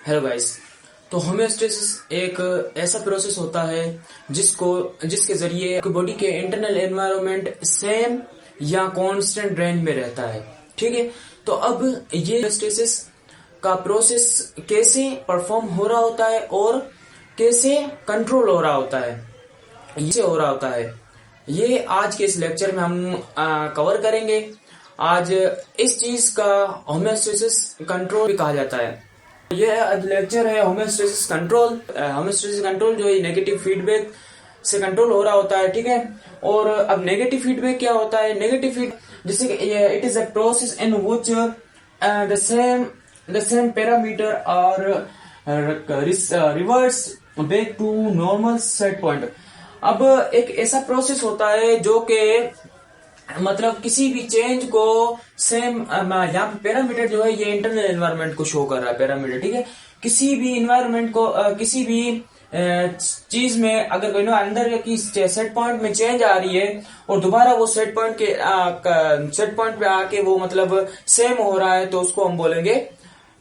Hello guys. तो homeostasis एक ऐसा प्रोसेस होता है जिसके जरिए बॉडी के इंटरनल एनवायरनमेंट सेम या कांस्टेंट रेंज में रहता है। ठीक है। तो अब ये होम्योस्टेसिस का प्रोसेस कैसे परफॉर्म हो रहा होता है और कैसे कंट्रोल हो रहा होता है, ये हो रहा होता है, ये आज के इस लेक्चर में हम कवर करेंगे। आज इस चीज का होम्योस्टेसिस कंट्रोल भी कहा जाता है। यह लेक्चर है होम्योस्टेसिस कंट्रोल। होम्योस्टेसिस कंट्रोल जो है नेगेटिव फीडबैक से कंट्रोल हो रहा होता है। ठीक है। और अब नेगेटिव फीडबैक क्या होता है? नेगेटिव फीड जैसे it is a process in which the same parameter और reverse back to normal set point. अब एक ऐसा प्रोसेस होता है जो कि मतलब किसी भी चेंज को सेम यहाँ पे पैरामीटर जो है ये इंटरनल एनवायरनमेंट को शो कर रहा है पैरामीटर। ठीक है। किसी भी इन्वायरमेंट को किसी भी चीज में अगर कोई अंदर की सेट पॉइंट में चेंज आ रही है और दोबारा वो सेट पॉइंट पे आके वो मतलब सेम हो रहा है तो उसको हम बोलेंगे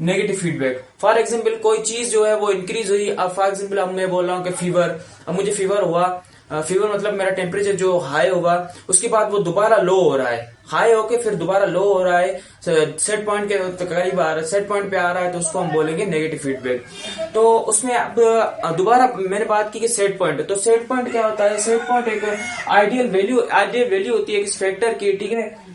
नेगेटिव फीडबैक। फॉर एग्जाम्पल कोई चीज जो है वो इंक्रीज हुई। अब फॉर एग्जाम्पल अब मैं बोल रहा हूँ कि फीवर, अब मुझे फीवर हुआ। फीवर मतलब मेरा टेम्परेचर जो हाई होगा उसके बाद वो दोबारा लो हो रहा है, हाई होके फिर दोबारा लो हो रहा है, सेट पॉइंट के करीब आ रहा है, सेट पॉइंट पे आ रहा है तो उसको हम बोलेंगे नेगेटिव फीडबैक। तो उसमें अब दोबारा मैंने बात की कि सेट पॉइंट, तो सेट पॉइंट क्या होता है? सेट पॉइंट एक आइडियल वैल्यू होती है किस फैक्टर की। ठीक है।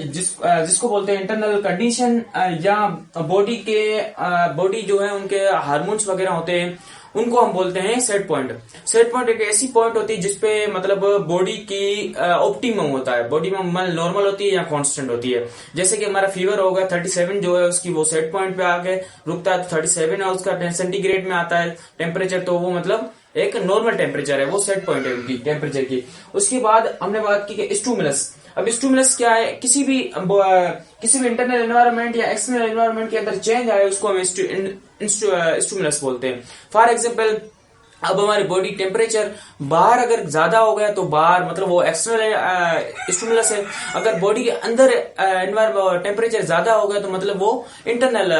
जिसको बोलते हैं इंटरनल कंडीशन या बॉडी जो है उनके हार्मोन्स वगैरह होते हैं उनको हम बोलते हैं सेट पॉइंट। सेट पॉइंट एक ऐसी पॉइंट होती है जिसपे मतलब बॉडी की ऑप्टिमम होता है, बॉडी में नॉर्मल होती है या कांस्टेंट होती है। जैसे कि हमारा फीवर होगा 37 जो है उसकी वो सेट पॉइंट पे आके रुकता है, 37 है उसका सेंटीग्रेड में आता है टेम्परेचर, तो वो मतलब एक नॉर्मल टेम्परेचर है, वो सेट पॉइंट है उनकी टेम्परेचर की। उसके बाद हमने बात की कि स्टिमुलस। अब स्टिमुलस क्या है? किसी भी इंटरनल एनवायरनमेंट या एक्सटर्नल एनवायरनमेंट के अंदर चेंज आए उसको हम स्टिमुलस बोलते हैं। फॉर एग्जाम्पल अब हमारी बॉडी टेम्परेचर बाहर अगर ज्यादा हो गया तो बाहर मतलब वो एक्सटर्नल स्टिमुलस है। अगर बॉडी के अंदर टेम्परेचर ज्यादा हो गया तो मतलब वो इंटरनल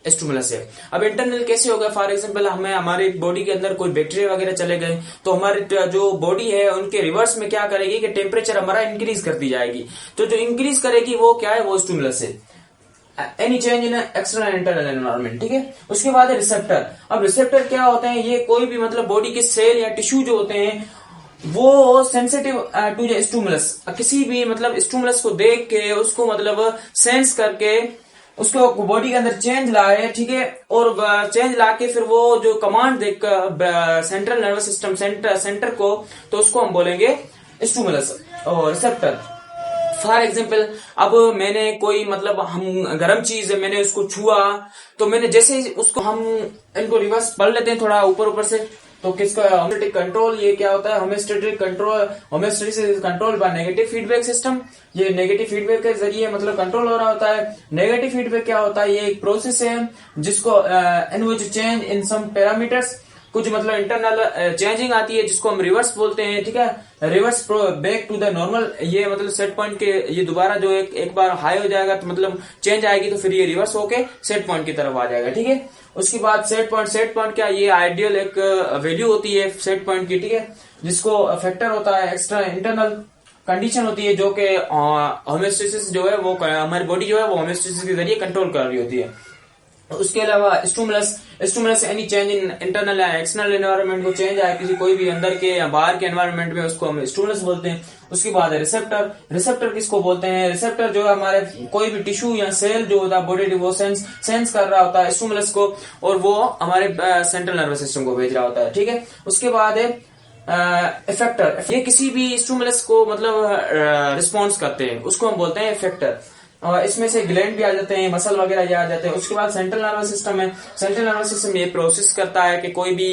स्टिमुलस है। अब इंटरनल कैसे होगा? फॉर एग्जांपल हमें हमारे बॉडी के अंदर कोई बैक्टीरिया वगैरह चले गए तो हमारी जो बॉडी है उनके रिवर्स में क्या करेगी कि टेम्परेचर हमारा इंक्रीज करती जाएगी। तो जो इंक्रीज करेगी वो क्या है? वो स्टिमुलस है। Any change in external internal environment. ठीक है। उसके बाद है रिसेप्टर। अब रिसेप्टर क्या होते हैं? ये कोई भी मतलब बॉडी के सेल या टिश्यू जो होते हैं वो सेंसिटिव टू द स्टिमुलस, किसी भी मतलब स्टिमुलस को देख के उसको मतलब सेंस करके उसको बॉडी के अंदर चेंज लाए। ठीक है। और चेंज लाके फिर वो जो कमांड देकर सेंट्रल नर्वस सिस्टम सेंटर को, तो उसको हम बोलेंगे स्टिमुलस और रिसेप्टर। फॉर एग्जाम्पल अब मैंने कोई मतलब हम गर्म चीज है मैंने उसको छुआ तो मैंने जैसे ही उसको हम इनको रिवर्स पढ़ लेते हैं थोड़ा ऊपर ऊपर से, तो किसका होम्योस्टेटिक कंट्रोल ये क्या होता है? Homeostatic control, homeostasis control by negative feedback system. ये नेगेटिव फीडबैक के जरिए मतलब कंट्रोल हो रहा होता है। नेगेटिव फीडबैक क्या होता है? ये एक प्रोसेस है जिसको इन which change in some parameters, कुछ मतलब इंटरनल चेंजिंग आती है जिसको हम रिवर्स बोलते हैं। ठीक है। Reverse back to the normal, ये मतलब सेट पॉइंट के ये दोबारा जो एक बार हाई हो जाएगा तो मतलब चेंज आएगी तो फिर ये रिवर्स होके सेट पॉइंट की तरफ आ जाएगा। ठीक है। उसके बाद सेट पॉइंट क्या? ये आइडियल एक वैल्यू होती है सेट पॉइंट की। ठीक है। जिसको फैक्टर होता है एक्सटर्नल इंटरनल कंडीशन होती है जो कि होम्योस्टेसिस जो है वो हमारी बॉडी जो है वो होम्योस्टेसिस के जरिए कंट्रोल कर रही होती है। उसके अलावा stimulus any change in internal या एक्सटर्नल एनवायरनमेंट को चेंज आए किसी कोई भी अंदर के या बाहर के एनवायरनमेंट में, उसको हम स्टिमुलस बोलते हैं। उसके बाद है रिसेप्टर किसको बोलते हैं? रिसेप्टर जो है हमारे कोई भी टिश्यू या सेल जो होता है बॉडी वो सेंस कर रहा होता है स्टिमुलस को और वो हमारे सेंट्रल नर्वस सिस्टम को भेज रहा होता है। ठीक है। उसके बाद है इफेक्टर। ये किसी भी स्टिमुलस को मतलब रिस्पॉन्स करते हैं, उसको हम बोलते हैं इफेक्टर। और इसमें से ग्लैंड भी आ जाते हैं, मसल वगैरह ये आ जाते हैं। उसके बाद सेंट्रल नर्वस सिस्टम है। सेंट्रल नर्वस सिस्टम ये प्रोसेस करता है कि कोई भी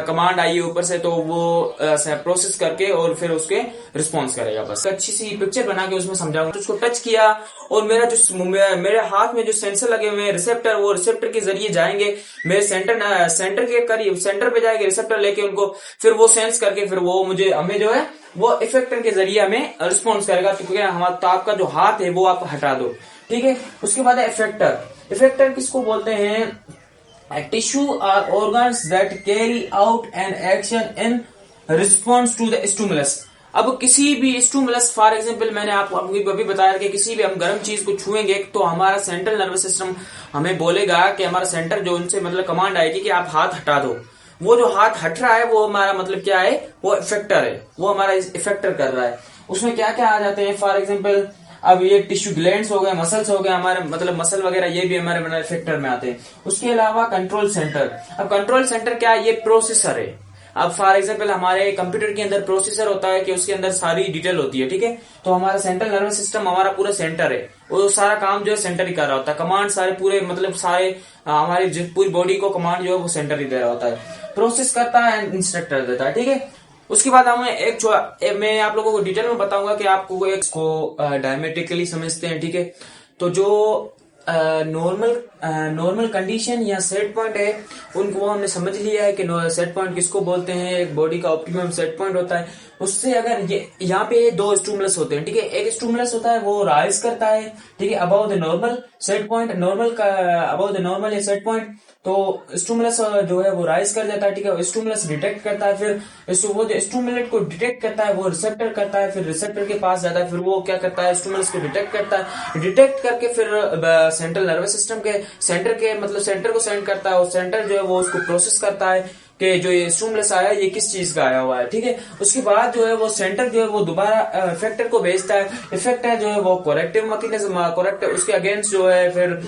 कमांड आई है ऊपर से तो वो प्रोसेस करके और फिर उसके रिस्पॉन्स करेगा। बस अच्छी सी पिक्चर बना के उसमें समझाऊंगा। तो उसको टच किया और मेरे हाथ में जो सेंसर लगे हुए हैं रिसेप्टर, वो रिसेप्टर के जरिए जाएंगे मेरे सेंटर के करीब, सेंटर पे जाएंगे रिसेप्टर लेके उनको, फिर वो सेंस करके फिर वो हमें जो है वो इफेक्टर के जरिए हमें रिस्पॉन्स करेगा। क्योंकि हमारा तो आपका जो हाथ है वो आप हटा दो। ठीक है। उसके बाद है इफेक्टर। इफेक्टर किसको बोलते हैं? Tissue are organs that carry out an action in response to the stimulus. अब किसी भी स्टिमुलस, फॉर एग्जांपल मैंने आपको अभी बताया कि किसी भी हम गर्म चीज को छुएंगे तो हमारा सेंट्रल नर्वस सिस्टम हमें बोलेगा कि हमारा सेंटर जो उनसे मतलब कमांड आएगी कि आप हाथ हटा दो। वो जो हाथ हट रहा है वो हमारा मतलब क्या है, वो इफेक्टर है, वो हमारा इफेक्टर कर रहा है। उसमें क्या क्या आ जाते हैं, फॉर एग्जाम्पल अब ये टिश्यू ग्लैंड्स हो गए, मसल्स हो गए, हमारे मतलब मसल वगैरह ये भी हमारे इफेक्टर में आते हैं। उसके अलावा कंट्रोल सेंटर, अब कंट्रोल सेंटर क्या है, ये प्रोसेसर है। अब फॉर एग्जाम्पल हमारे कंप्यूटर के अंदर प्रोसेसर होता है कि उसके अंदर सारी डिटेल होती है, ठीक है। तो हमारा सेंट्रल नर्वस सिस्टम हमारा पूरा सेंटर है, वो सारा काम जो है सेंटर ही कर रहा होता है। कमांड सारे पूरे मतलब सारे हमारी पूरी बॉडी को कमांड जो है वो सेंटर ही दे रहा होता है, प्रोसेस करता है एंड इंस्ट्रक्टर देता है, ठीक है। उसके बाद हमें मैं आप लोगों को डिटेल में बताऊंगा कि आपको इसको डायमेट्रिकली समझते हैं, ठीक है। तो जो नॉर्मल कंडीशन या सेट पॉइंट है उनको हमने समझ लिया है कि सेट पॉइंट किसको बोलते हैं, एक बॉडी का ऑप्टिमम सेट पॉइंट होता है। उससे अगर ये यहाँ पे दो स्टिमुलस होते हैं, ठीक है। एक स्टिमुलस होता है वो राइज करता है, ठीक है, about the normal set point, normal का अबाउट द नॉर्मल या सेट पॉइंट। तो स्टिमुलस जो है वो राइज कर जाता है, ठीक है। स्टिमुलस डिटेक्ट करता है, फिर वो जो स्टिमुलेट को डिटेक्ट करता है वो रिसेप्टर करता है, फिर रिसेप्टर के पास जाता है, फिर वो क्या करता है, स्टिमुलस को डिटेक्ट करता है, डिटेक्ट करके फिर सेंट्रल नर्वस सिस्टम के सेंटर के मतलब सेंटर को सेंड करता है, और सेंटर जो है वो उसको प्रोसेस करता है कि जो ये स्टिमुलस आया ये किस चीज का आया हुआ है, ठीक है। उसके बाद जो है वो सेंटर जो है वो दोबारा इफेक्टर को भेजता है, इफेक्टर जो है वो करेक्टिव मैकेनिज्म करेक्ट उसके अगेंस्ट जो है फिर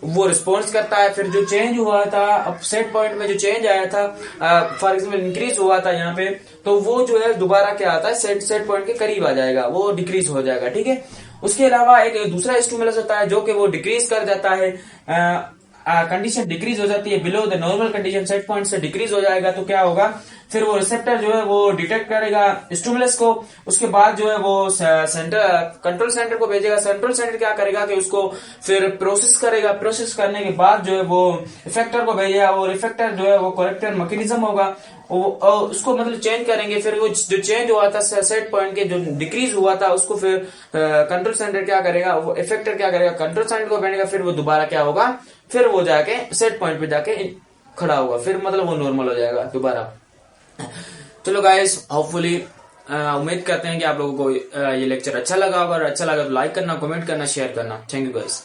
वो रिस्पॉन्स करता है। फिर जो चेंज हुआ था अब सेट पॉइंट में जो चेंज आया था, फॉर एग्जाम्पल इंक्रीज हुआ था यहाँ पे, तो वो जो है दोबारा क्या आता है, सेट पॉइंट के करीब आ जाएगा, वो डिक्रीज हो जाएगा, ठीक है। उसके अलावा एक दूसरा स्टिमुलस होता है जो कि वो डिक्रीज कर जाता है, कंडीशन डिक्रीज हो जाती है below the normal condition, set point से डिक्रीज हो जाएगा। तो क्या होगा, फिर वो रिसेप्टर जो है वो डिटेक्ट करेगा स्टिमुलस को, उसके बाद जो है वो कंट्रोल सेंटर को भेजेगा। कंट्रोल सेंटर क्या करेगा कि उसको फिर प्रोसेस करेगा, प्रोसेस करने के बाद जो है वो इफेक्टर को भेजेगा, और इफेक्टर जो है वो करेक्टर मैकेनिज्म होगा, उसको मतलब चेंज करेंगे। फिर वो जो चेंज हुआ था सेट पॉइंट के जो डिक्रीज हुआ था उसको फिर कंट्रोल सेंटर क्या करेगा, वो इफेक्टर क्या करेगा, कंट्रोल सेंटर को भेजेगा, फिर वो दोबारा क्या होगा, फिर वो जाके सेट पॉइंट पे जाके खड़ा होगा, फिर मतलब वो नॉर्मल हो जाएगा दोबारा। चलो गाइस, होपफुली उम्मीद करते हैं कि आप लोगों को ये लेक्चर अच्छा लगा होगा, और अच्छा लगा तो लाइक करना, कमेंट करना, शेयर करना। Thank you guys.